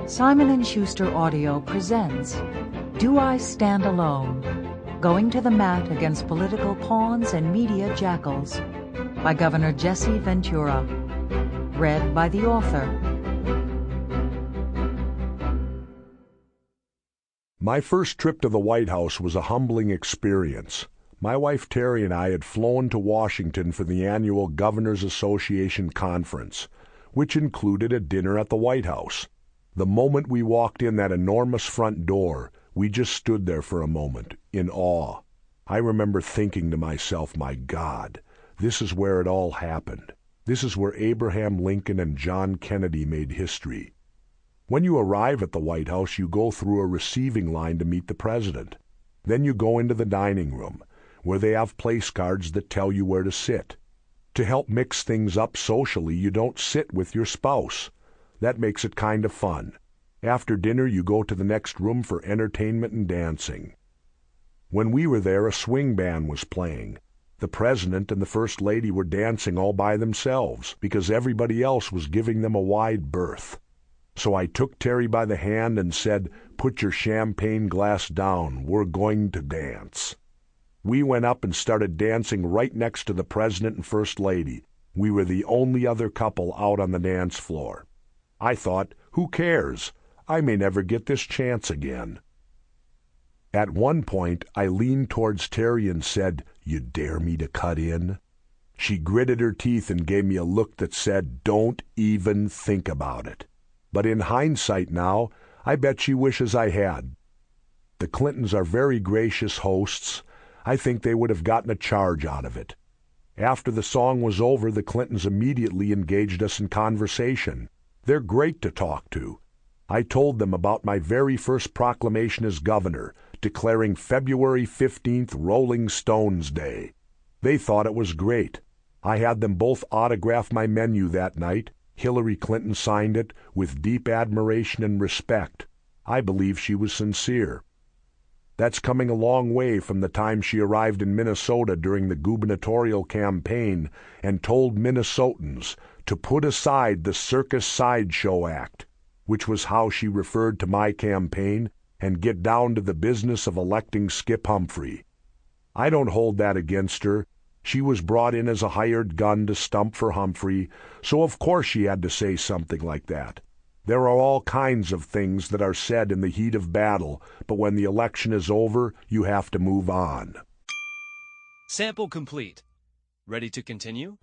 Simon & Schuster Audio presents Do I Stand Alone? Going to the Mat Against Political Pawns and Media Jackals by Governor Jesse Ventura. Read by the author. My first trip to the White House was a humbling experience. My wife Terry and I had flown to Washington for the annual Governors Association Conference, which included a dinner at the White House. The moment we walked in that enormous front door, we just stood there for a moment, in awe. I remember thinking to myself, my God, this is where it all happened. This is where Abraham Lincoln and John Kennedy made history. When you arrive at the White House, you go through a receiving line to meet the president. Then you go into the dining room, where they have place cards that tell you where to sit. To help mix things up socially, you don't sit with your spouse. That makes it kind of fun. After dinner, you go to the next room for entertainment and dancing. When we were there, a swing band was playing. The president and the first lady were dancing all by themselves because everybody else was giving them a wide berth. So I took Terry by the hand and said, "Put your champagne glass down. We're going to dance." We went up and started dancing right next to the president and first lady. We were the only other couple out on the dance floor. I thought, who cares? I may never get this chance again. At one point, I leaned towards Terry and said, "You dare me to cut in?" She gritted her teeth and gave me a look that said, "Don't even think about it." But in hindsight now, I bet she wishes I had. The Clintons are very gracious hosts. I think they would have gotten a charge out of it. After the song was over, the Clintons immediately engaged us in conversation. They're great to talk to. I told them about my very first proclamation as governor, declaring February 15th Rolling Stones Day. They thought it was great. I had them both autograph my menu that night. Hillary Clinton signed it with deep admiration and respect. I believe she was sincere. That's coming a long way from the time she arrived in Minnesota during the gubernatorial campaign and told Minnesotans to put aside the circus sideshow act, which was how she referred to my campaign, and get down to the business of electing Skip Humphrey. I don't hold that against her. She was brought in as a hired gun to stump for Humphrey, so of course she had to say something like that. There are all kinds of things that are said in the heat of battle, but when the election is over, you have to move on. Sample complete. Ready to continue?